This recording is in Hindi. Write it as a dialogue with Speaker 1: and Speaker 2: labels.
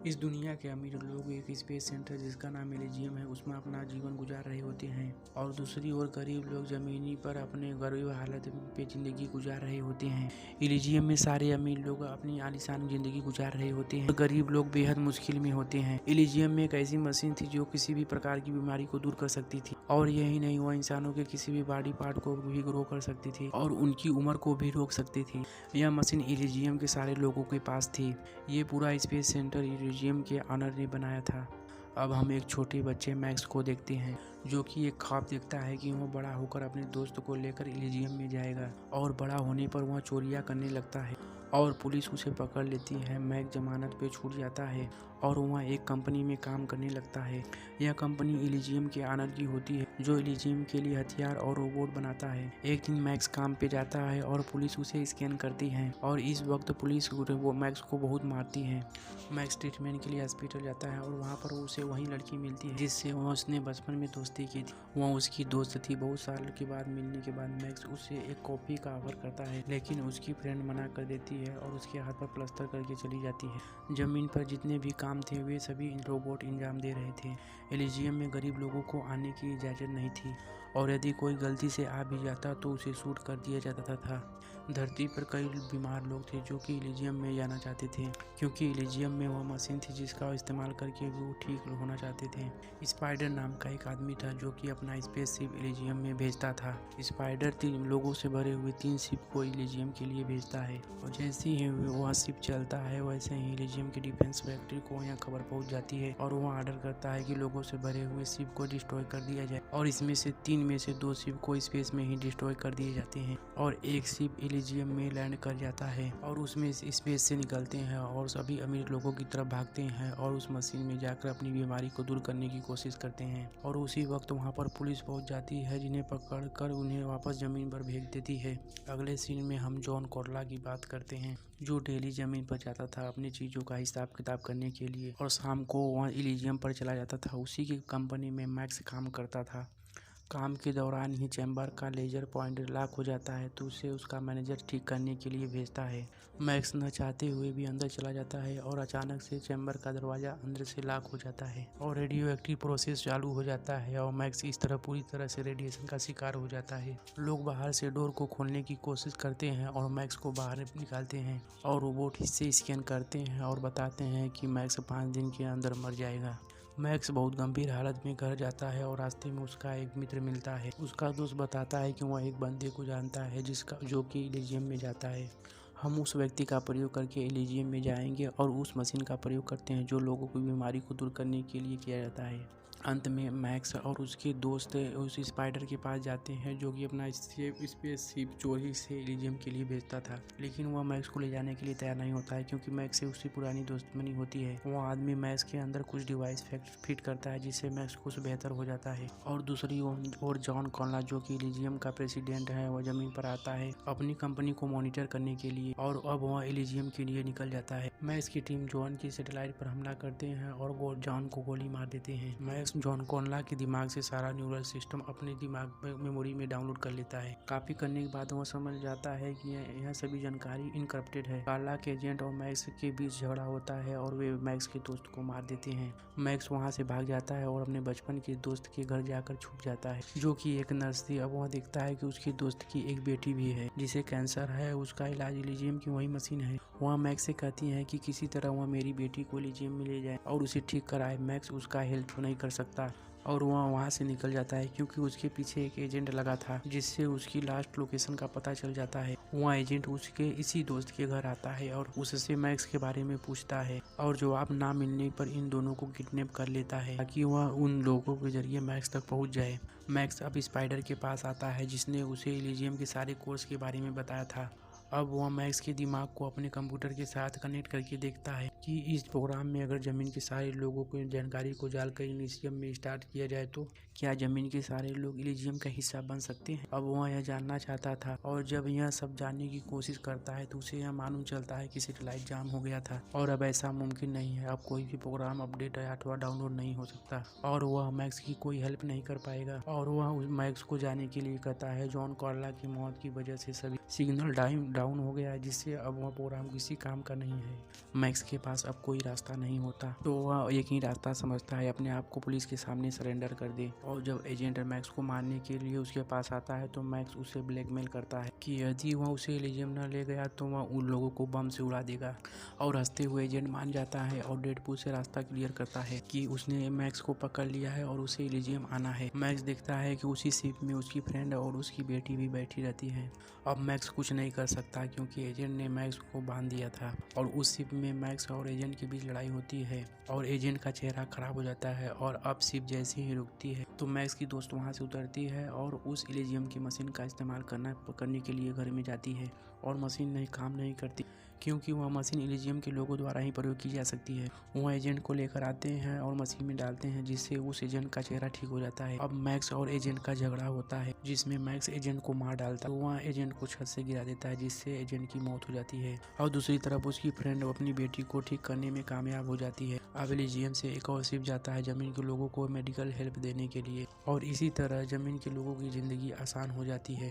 Speaker 1: इस दुनिया के अमीर लोग एक स्पेस सेंटर जिसका नाम एलिजियम है उसमें अपना जीवन गुजार रहे होते हैं और दूसरी ओर गरीब लोग जमीनी पर अपने गरीब हालत पे जिंदगी गुजार रहे होते हैं। एलिजियम में सारे अमीर लोग अपनी आलीशान जिंदगी गुजार रहे होते हैं और गरीब लोग बेहद मुश्किल में होते हैं। एलिजियम में एक ऐसी मशीन थी जो किसी भी प्रकार की बीमारी को दूर कर सकती थी और यही नहीं, वह इंसानों के किसी भी बॉडी पार्ट को भी ग्रो कर सकती थी और उनकी उम्र को भी रोक सकती थी। यह मशीन एलिजियम के सारे लोगों के पास थी। ये पूरा स्पेस सेंटर एलिजियम के ऑनर ने बनाया था। अब हम एक छोटे बच्चे मैक्स को देखते हैं जो कि एक ख्वाब देखता है कि वह बड़ा होकर अपने दोस्त को लेकर एलिजियम में जाएगा और बड़ा होने पर वह चोरियां करने लगता है और पुलिस उसे पकड़ लेती है। मैक्स जमानत पे छूट जाता है और वह एक कंपनी में काम करने लगता है। यह कंपनी एलिजियम के ऑनर की होती है जो एलिजियम के लिए हथियार और रोबोट बनाता है। एक दिन मैक्स काम पे जाता है और पुलिस उसे स्कैन करती है और इस वक्त पुलिस वो मैक्स को बहुत मारती है। मैक्स ट्रीटमेंट के लिए हॉस्पिटल जाता है और वहाँ पर उसे वही लड़की मिलती है जिससे उसने बचपन में दोस्ती की थी। वह उसकी दोस्त थी। बहुत साल के बाद मिलने के बाद मैक्स उसे एक कॉफी का ऑफर करता है लेकिन उसकी फ्रेंड मना कर देती है और उसके हाथ पर प्लास्टर करके चली जाती है। जमीन पर जितने भी काम थे वे सभी रोबोट इंजाम दे रहे थे। एलिजियम में गरीब लोगों को आने की इजाज़त नहीं थी और यदि कोई गलती से आ भी जाता तो उसे शूट कर दिया जाता था। धरती पर कई बीमार लोग थे जो कि एलिजियम में जाना चाहते थे क्योंकि एलिजियम में वह मशीन थी जिसका इस्तेमाल करके वो ठीक होना चाहते थे। स्पाइडर नाम का एक आदमी था जो कि अपना स्पेसशिप एलिजियम में भेजता था। स्पाइडर 3 लोगों से भरे हुए 3 शिप को एलिजियम के लिए भेजता है और जैसे ही वह शिप चलता है वैसे ही एलिजियम की डिफेंस फैक्ट्री को यहाँ खबर पहुँच जाती है और वह ऑर्डर करता है कि लोगों से भरे हुए शिप को डिस्ट्रॉय कर दिया जाए और इसमें से 3 में से 2 शिप को स्पेस में ही डिस्ट्रॉय कर दिए जाते हैं और एक शिप एलिजियम में लैंड कर जाता है और उसमें स्पेस से निकलते हैं और सभी अमीर लोगों की तरफ भागते हैं और उस मशीन में जाकर अपनी बीमारी को दूर करने की कोशिश करते हैं और उसी वक्त वहां पर पुलिस पहुंच जाती है जिन्हें पकड़कर उन्हें वापस जमीन पर भेज देती है। अगले सीन में हम जॉन कॉर्ला की बात करते हैं जो डेली जमीन पर जाता था अपनी चीज़ों का हिसाब किताब करने के लिए और शाम को वह एलिजियम पर चला जाता था। उसी की कंपनी में मैक्स काम करता था। काम के दौरान ही चैम्बर का लेजर पॉइंटर लॉक हो जाता है तो उसे उसका मैनेजर ठीक करने के लिए भेजता है। मैक्स न चाहते हुए भी अंदर चला जाता है और अचानक से चैम्बर का दरवाज़ा अंदर से लॉक हो जाता है और रेडियो एक्टिव प्रोसेस चालू हो जाता है और मैक्स इस तरह पूरी तरह से रेडिएशन का शिकार हो जाता है। लोग बाहर से डोर को खोलने की कोशिश करते हैं और मैक्स को बाहर निकालते हैं और रोबोट हिस्से स्कैन करते हैं और बताते हैं कि मैक्स 5 दिन के अंदर मर जाएगा। मैक्स बहुत गंभीर हालत में घर जाता है और रास्ते में उसका एक मित्र मिलता है। उसका दोस्त बताता है कि वह एक बंदे को जानता है जो कि एलिजियम में जाता है। हम उस व्यक्ति का प्रयोग करके एलिजियम में जाएंगे और उस मशीन का प्रयोग करते हैं जो लोगों की बीमारी को दूर करने के लिए किया जाता है। अंत में मैक्स और उसके दोस्त उस स्पाइडर के पास जाते हैं जो कि अपना स्पेसशिप चोरी से एलिजियम के लिए भेजता था लेकिन वह मैक्स को ले जाने के लिए तैयार नहीं होता है क्योंकि मैक्स से उसकी पुरानी दुश्मनी होती है। वह आदमी मैक्स के अंदर कुछ डिवाइस फिट करता है जिससे मैक्स कुछ बेहतर हो जाता है और दूसरी ओर जॉन कॉर्ला जो कि एलिजियम का प्रेसिडेंट है वह जमीन पर आता है अपनी कंपनी को मॉनिटर करने के लिए और अब वह एलिजियम के लिए निकल जाता है। मैक्स की टीम जॉन की सैटेलाइट पर हमला करते हैं और वो जॉन को गोली मार देते हैं। मैक्स जॉन कॉर्ला के दिमाग से सारा न्यूरल सिस्टम अपने दिमाग में मेमोरी में डाउनलोड कर लेता है। काफी करने के बाद वह समझ जाता है कि यह सभी जानकारी इनक्रप्टेड है। कॉर्ला के एजेंट और मैक्स के बीच झगड़ा होता है और वे मैक्स के दोस्त को मार देते हैं। मैक्स वहां से भाग जाता है और अपने बचपन के दोस्त के घर जाकर छुप जाता है जो कि एक नर्स थी। अब वह देखता है कि उसके दोस्त की एक बेटी भी है जिसे कैंसर है। उसका इलाज एलिजियम की वही मशीन है। वह मैक्स से कहती है कि किसी तरह वह मेरी बेटी को एलिजियम में ले जाए और उसे ठीक कराए। मैक्स उसका हेल्प नहीं कर सकता और वह वहाँ से निकल जाता है क्योंकि उसके पीछे एक एजेंट लगा था जिससे उसकी लास्ट लोकेशन का पता चल जाता है। वह एजेंट उसके इसी दोस्त के घर आता है और उससे मैक्स के बारे में पूछता है और जवाब ना मिलने पर इन दोनों को किडनैप कर लेता है ताकि वह उन लोगों के जरिए मैक्स तक पहुंच जाए। मैक्स अब स्पाइडर के पास आता है जिसने उसे एलिजियम के सारे कोर्स के बारे में बताया था। अब वह मैक्स के दिमाग को अपने कंप्यूटर के साथ कनेक्ट करके देखता है कि इस प्रोग्राम में अगर जमीन के सारे लोगों को जानकारी को डालकर एलिजियम में स्टार्ट किया जाए तो क्या जमीन के सारे लोग एलिजियम का हिस्सा बन सकते हैं। अब वह यह जानना चाहता था और जब यह सब जानने की कोशिश करता है तो उसे यह मालूम चलता है कि सैटेलाइट जाम हो गया था और अब ऐसा मुमकिन नहीं है। अब कोई भी प्रोग्राम अपडेट या अथवा डाउनलोड नहीं हो सकता और वह मैक्स की कोई हेल्प नहीं कर पाएगा और वह मैक्स को जाने के लिए कहता है। जॉन कॉर्ला की मौत की वजह से सभी सिग्नल डाउन हो गया है जिससे अब वह प्रोग्राम किसी काम का नहीं है। मैक्स के पास पास अब कोई रास्ता नहीं होता, तो वह एक ही रास्ता समझता है, अपने आप को पुलिस के सामने सरेंडर कर दे। और जब एजेंट मैक्स को मारने के लिए उसके पास आता है तो मैक्स उसे ब्लैकमेल करता है कि यदि वह उसे एलिजियम न ले गया तो वह उन लोगों को बम से उड़ा देगा। और हंसते हुए एजेंट मान जाता है और डेडपूल से रास्ता क्लियर करता है कि उसने मैक्स को पकड़ लिया है और उसे एलिजियम आना है। मैक्स देखता है कि उसी शिप में उसकी फ्रेंड और उसकी बेटी भी बैठी रहती है। अब मैक्स कुछ नहीं कर सकता क्योंकि एजेंट ने मैक्स को बांध दिया था। और उस शिप में मैक्स और एजेंट के बीच लड़ाई होती है और एजेंट का चेहरा खराब हो जाता है। और अब शिप जैसे ही रुकती है तो मैक्स की दोस्त वहां से उतरती है और उस एलिजियम की मशीन का इस्तेमाल करने के लिए घर में जाती है। और मशीन नहीं काम नहीं करती क्योंकि वह मशीन एलिजियम के लोगों द्वारा ही प्रयोग की जा सकती है। वह एजेंट को लेकर आते हैं और मशीन में डालते हैं जिससे उस एजेंट का चेहरा ठीक हो जाता है। अब मैक्स और एजेंट का झगड़ा होता है जिसमें मैक्स एजेंट को मार डालता है। वह एजेंट को छत से गिरा देता है जिससे एजेंट की मौत हो जाती है। और दूसरी तरफ उसकी फ्रेंड अपनी बेटी को ठीक करने में कामयाब हो जाती है। अब एलिजियम से एक और शिप जाता है जमीन के लोगों को मेडिकल हेल्प देने के लिए और इसी तरह जमीन के लोगों की जिंदगी आसान हो जाती है।